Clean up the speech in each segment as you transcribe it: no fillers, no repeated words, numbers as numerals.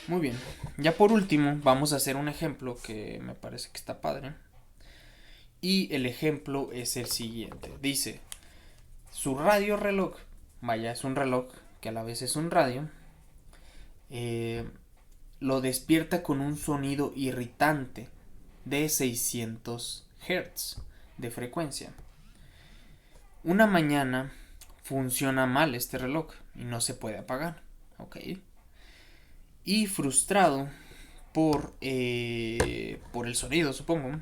Muy bien. Ya por último, vamos a hacer un ejemplo que me parece que está padre. Y el ejemplo es el siguiente. Dice, su radio reloj, vaya, es un reloj que a la vez es un radio, eh, lo despierta con un sonido irritante de 600 Hz de frecuencia. Una mañana funciona mal este reloj y no se puede apagar. Ok. Y frustrado por el sonido, supongo,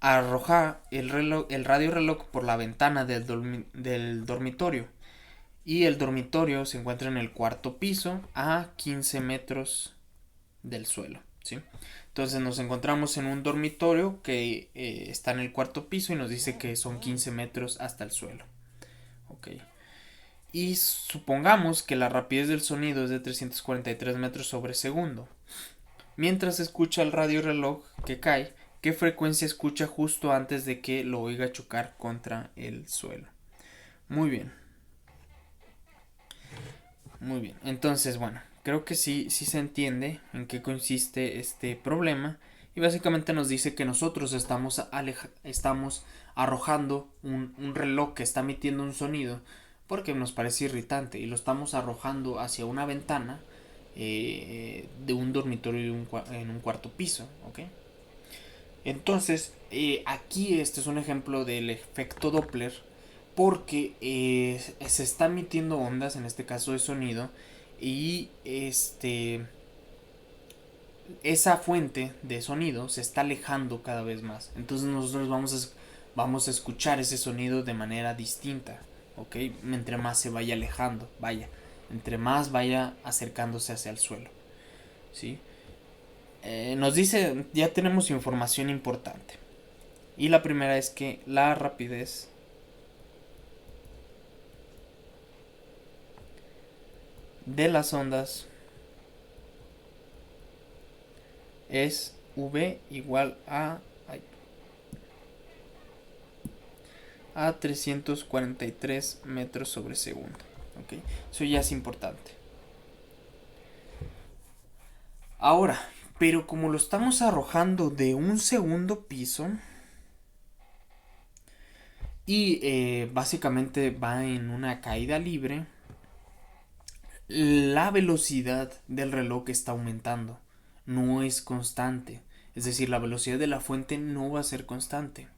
arroja el radio reloj por la ventana del dormitorio. Y el dormitorio se encuentra en el cuarto piso a 15 metros del suelo. ¿Sí? Entonces nos encontramos en un dormitorio que está en el cuarto piso y nos dice que son 15 metros hasta el suelo. Ok. Y supongamos que la rapidez del sonido es de 343 metros sobre segundo. Mientras escucha el radio reloj que cae, ¿qué frecuencia escucha justo antes de que lo oiga chocar contra el suelo? Muy bien, muy bien. Entonces, bueno, creo que sí se entiende en qué consiste este problema. Y básicamente nos dice que nosotros estamos arrojando un reloj que está emitiendo un sonido porque nos parece irritante y lo estamos arrojando hacia una ventana de un dormitorio en un cuarto piso. ¿Ok? Entonces, aquí este es un ejemplo del efecto Doppler porque se está emitiendo ondas, en este caso de sonido, y esa fuente de sonido se está alejando cada vez más. Entonces nosotros vamos a escuchar ese sonido de manera distinta, ¿ok? Entre más se vaya alejando, vaya, entre más vaya acercándose hacia el suelo, ¿sí? Nos dice, ya tenemos información importante. Y la primera es que la rapidez de las ondas es v igual a 343 metros sobre segundo. ¿Okay? Eso ya es importante. Ahora, pero como lo estamos arrojando de un segundo piso y básicamente va en una caída libre, la velocidad del reloj está aumentando, no es constante. Es decir, la velocidad de la fuente no va a ser constante.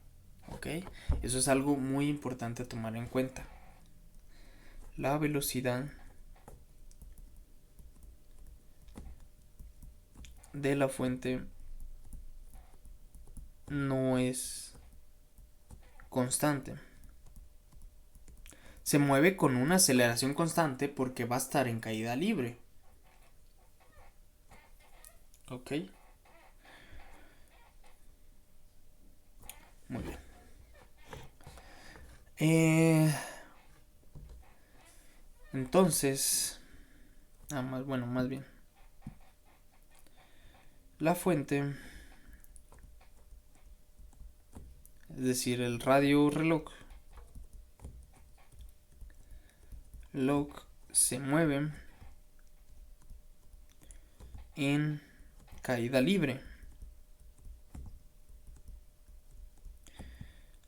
¿Ok? Eso es algo muy importante a tomar en cuenta. La velocidad de la fuente no es constante. Se mueve con una aceleración constante porque va a estar en caída libre. ¿Ok? Muy bien. Entonces, más bien. La fuente, es decir, el radio reloj, se mueve en caída libre.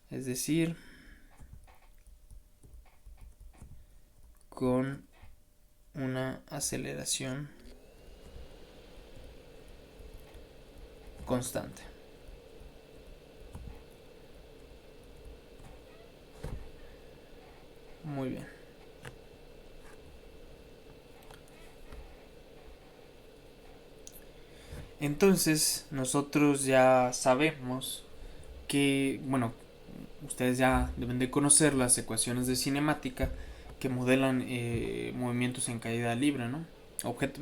Es decir, con una aceleración constante. Muy bien. Entonces, nosotros ya sabemos que, bueno, ustedes ya deben de conocer las ecuaciones de cinemática que modelan movimientos en caída libre, ¿no?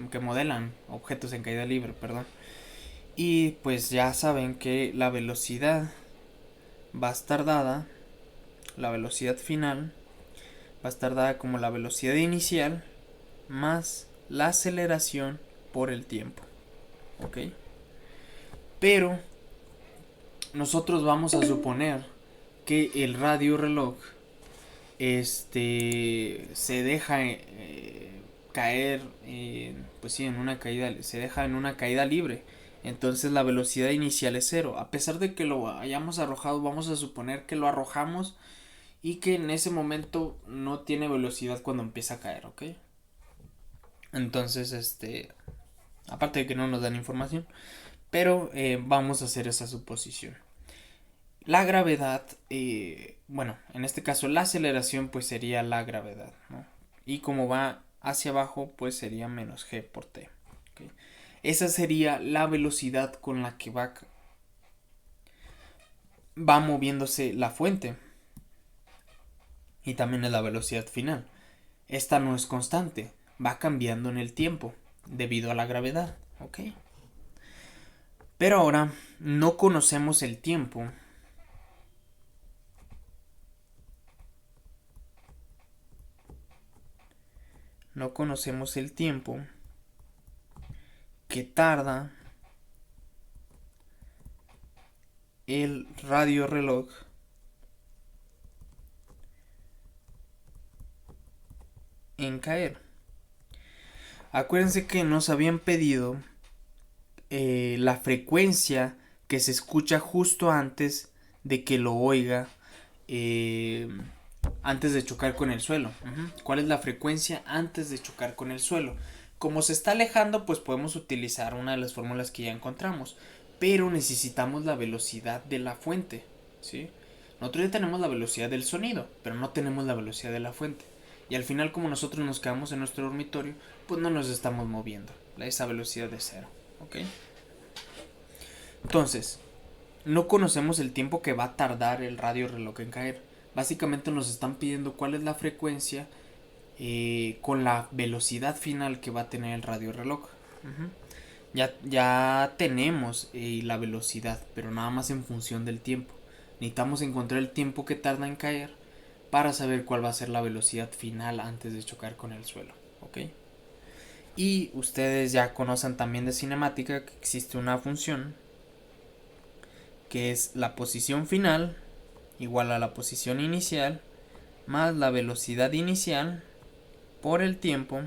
Que modelan objetos en caída libre, perdón. Y pues ya saben que la velocidad va a estar dada, la velocidad final va a estar dada como la velocidad inicial más la aceleración por el tiempo. ¿Ok? Pero nosotros vamos a suponer que el radio reloj se deja caer, pues sí, en una caída, se deja en una caída libre. Entonces la velocidad inicial es cero. A pesar de que lo hayamos arrojado, vamos a suponer que lo arrojamos y que en ese momento no tiene velocidad cuando empieza a caer, ¿ok? Entonces, aparte de que no nos dan información, pero vamos a hacer esa suposición. La gravedad, bueno, en este caso la aceleración pues sería la gravedad, ¿no? Y como va hacia abajo pues sería menos g por t. ¿Okay? Esa sería la velocidad con la que va moviéndose la fuente. Y también es la velocidad final. Esta no es constante, va cambiando en el tiempo debido a la gravedad, ¿ok? Pero ahora no conocemos el tiempo. No conocemos el tiempo que tarda el radio reloj en caer. Acuérdense que nos habían pedido la frecuencia que se escucha justo antes de que lo oiga, antes de chocar con el suelo. ¿Cuál es la frecuencia antes de chocar con el suelo? Como se está alejando, pues podemos utilizar una de las fórmulas que ya encontramos, pero necesitamos la velocidad de la fuente, ¿sí? Nosotros ya tenemos la velocidad del sonido, pero no tenemos la velocidad de la fuente. Y al final, como nosotros nos quedamos en nuestro dormitorio, pues no nos estamos moviendo. Esa velocidad es cero, ¿ok? Entonces, no conocemos el tiempo que va a tardar el radio reloj en caer. Básicamente nos están pidiendo cuál es la frecuencia con la velocidad final que va a tener el radio reloj. Ya tenemos la velocidad, pero nada más en función del tiempo. Necesitamos encontrar el tiempo que tarda en caer para saber cuál va a ser la velocidad final antes de chocar con el suelo. ¿Ok? Y ustedes ya conocen también de cinemática que existe una función que es la posición final igual a la posición inicial más la velocidad inicial por el tiempo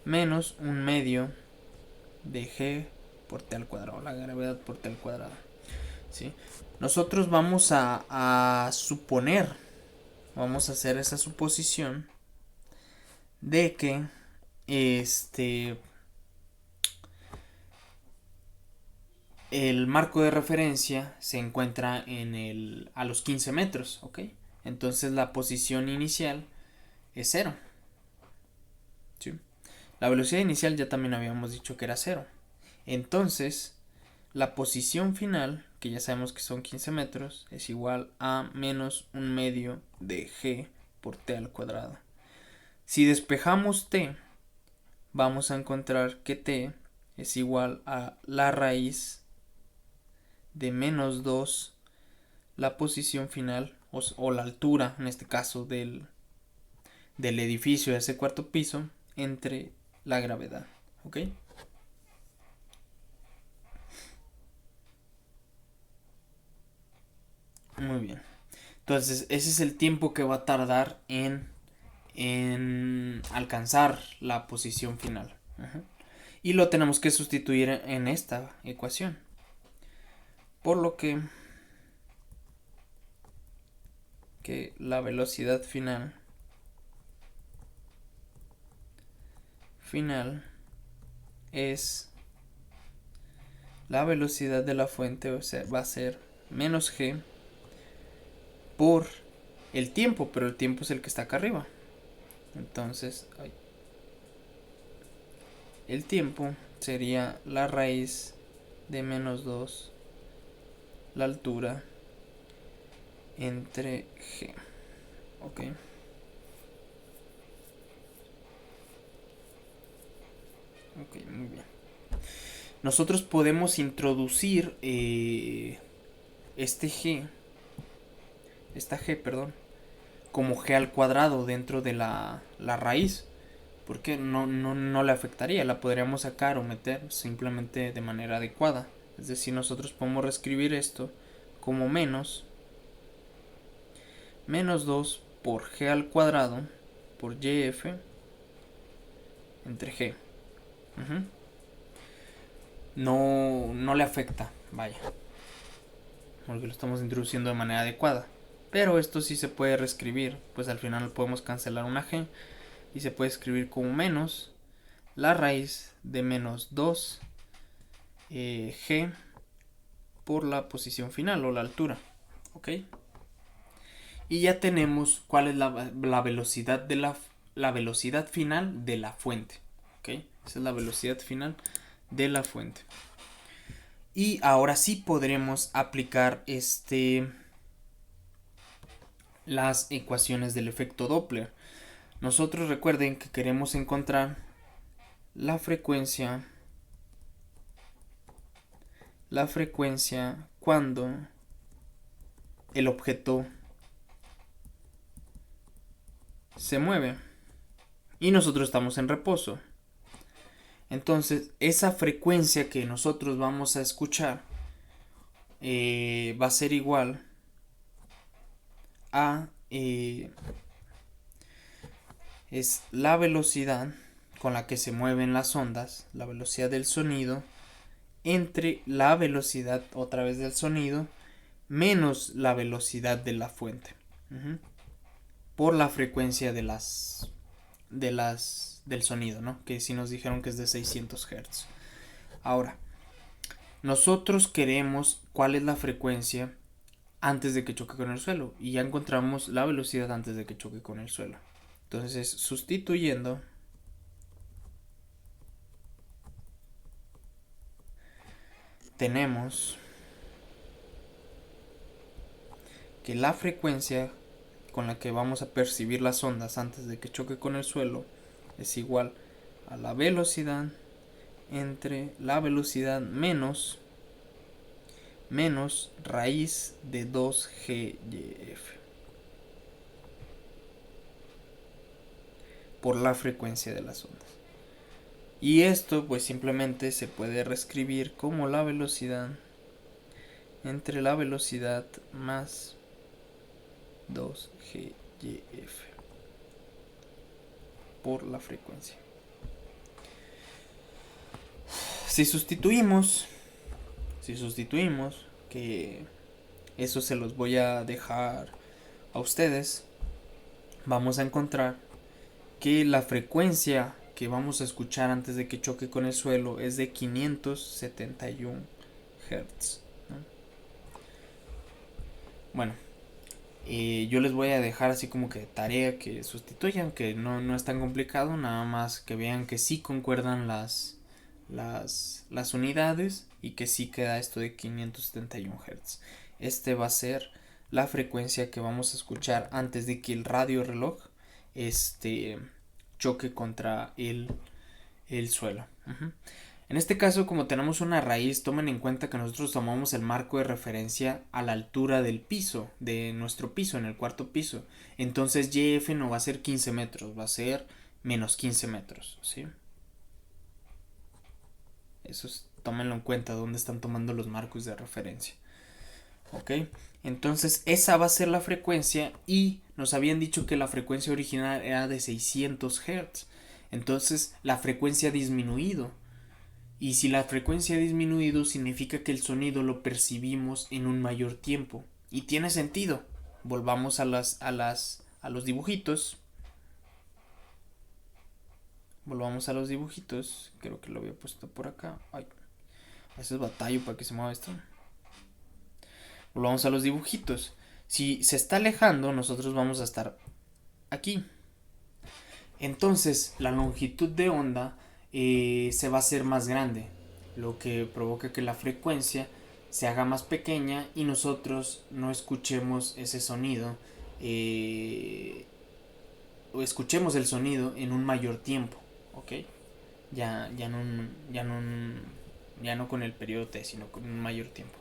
menos un medio de g por t al cuadrado, la gravedad por t al cuadrado. ¿Sí? Nosotros vamos a suponer, vamos a hacer esa suposición de que el marco de referencia se encuentra a los 15 metros, ¿ok? Entonces la posición inicial es 0. ¿Sí? La velocidad inicial ya también habíamos dicho que era 0. Entonces, la posición final, que ya sabemos que son 15 metros, es igual a menos un medio de g por t al cuadrado. Si despejamos t, vamos a encontrar que t es igual a la raíz de menos 2 la posición final o la altura, en este caso del edificio de ese cuarto piso, entre la gravedad. ¿Ok? Muy bien. Entonces, ese es el tiempo que va a tardar en alcanzar la posición final. Y lo tenemos que sustituir en esta ecuación. Por lo que la velocidad final es la velocidad de la fuente, o sea, va a ser menos g por el tiempo, pero el tiempo es el que está acá arriba. Entonces, el tiempo sería la raíz de menos 2 la altura entre g. Ok. Ok, muy bien. Nosotros podemos introducir esta g, perdón, como g al cuadrado dentro de la raíz, porque no le afectaría, la podríamos sacar o meter simplemente de manera adecuada. Es decir, nosotros podemos reescribir esto como menos 2 por g al cuadrado por yf entre G. Ujú. No le afecta, vaya, porque lo estamos introduciendo de manera adecuada. Pero esto sí se puede reescribir, pues al final podemos cancelar una G y se puede escribir como menos la raíz de menos 2 G por la posición final o la altura, ¿ok? Y ya tenemos cuál es la velocidad de la velocidad final de la fuente, ¿ok? Esa es la velocidad final de la fuente. Y ahora sí podremos aplicar las ecuaciones del efecto Doppler. Nosotros recuerden que queremos encontrar la frecuencia cuando el objeto se mueve y nosotros estamos en reposo. Entonces, esa frecuencia que nosotros vamos a escuchar va a ser igual a es la velocidad con la que se mueven las ondas, la velocidad del sonido, entre la velocidad otra vez del sonido menos la velocidad de la fuente. Uh-huh. Por la frecuencia del sonido, ¿no? Que sí nos dijeron que es de 600 Hz. Ahora, nosotros queremos cuál es la frecuencia antes de que choque con el suelo y ya encontramos la velocidad antes de que choque con el suelo. Entonces, sustituyendo tenemos que la frecuencia con la que vamos a percibir las ondas antes de que choque con el suelo es igual a la velocidad entre la velocidad menos raíz de 2GF por la frecuencia de las ondas. Y esto pues simplemente se puede reescribir como la velocidad entre la velocidad más 2GF por la frecuencia. Si sustituimos, que eso se los voy a dejar a ustedes, vamos a encontrar que la frecuencia que vamos a escuchar antes de que choque con el suelo es de 571 Hz, ¿no? Bueno, yo les voy a dejar así como que tarea que sustituyan, que no es tan complicado, nada más que vean que sí concuerdan las unidades y que sí queda esto de 571 Hz. Este va a ser la frecuencia que vamos a escuchar antes de que el radio reloj choque contra el suelo. Uh-huh. En este caso, como tenemos una raíz, tomen en cuenta que nosotros tomamos el marco de referencia a la altura del piso, de nuestro piso, en el cuarto piso. Entonces YF no va a ser 15 metros, va a ser menos 15 metros, ¿sí? Eso tómenlo en cuenta, dónde están tomando los marcos de referencia. ¿Ok? Entonces esa va a ser la frecuencia y nos habían dicho que la frecuencia original era de 600 Hz. Entonces la frecuencia ha disminuido. Y si la frecuencia ha disminuido significa que el sonido lo percibimos en un mayor tiempo. Y tiene sentido. Volvamos a los dibujitos. Volvamos a los dibujitos. Creo que lo había puesto por acá. Ay, a veces batallo para que se mueva esto. Volvamos a los dibujitos. Si se está alejando, nosotros vamos a estar aquí. Entonces, la longitud de onda se va a hacer más grande, lo que provoca que la frecuencia se haga más pequeña y nosotros no escuchemos ese sonido o escuchemos el sonido en un mayor tiempo, ¿ok? Ya no con el periodo T, sino con un mayor tiempo,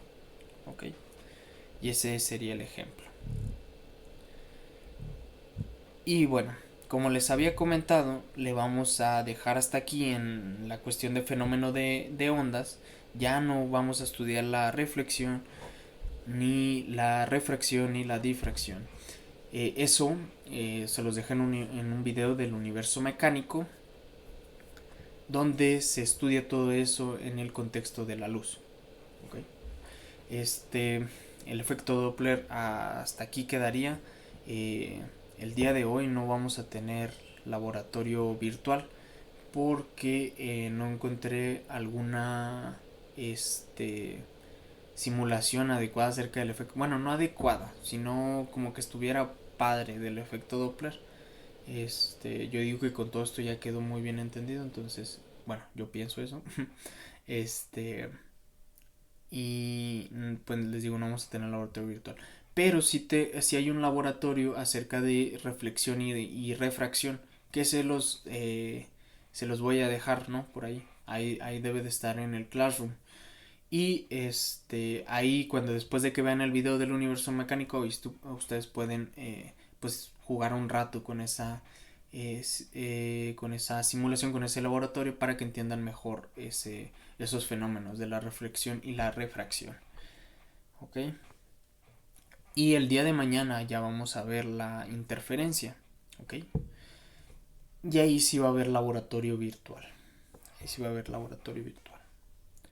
¿ok? Y ese sería el ejemplo. Y bueno, como les había comentado, le vamos a dejar hasta aquí en la cuestión de fenómeno de ondas. Ya no vamos a estudiar la reflexión, ni la refracción, ni la difracción. Eso se los dejé en un video del universo mecánico. donde se estudia todo eso en el contexto de la luz. ¿Okay? El efecto Doppler hasta aquí quedaría. Eh, el día de hoy no vamos a tener laboratorio virtual porque no encontré alguna simulación adecuada acerca del efecto. Bueno, no adecuada, sino como que estuviera padre del efecto Doppler. Yo digo que con todo esto ya quedó muy bien entendido, entonces, bueno, yo pienso eso. este, y pues les digo, no vamos a tener laboratorio virtual. Pero sí hay un laboratorio acerca de reflexión y refracción que se los voy a dejar, ¿no? Por ahí. Ahí debe de estar en el Classroom. Y ahí cuando después de que vean el video del universo mecánico, ustedes pueden pues jugar un rato con esa simulación, con ese laboratorio para que entiendan mejor esos fenómenos de la reflexión y la refracción. ¿Ok? Y el día de mañana ya vamos a ver la interferencia. ¿Ok? Y ahí sí va a haber laboratorio virtual. Ahí sí va a haber laboratorio virtual.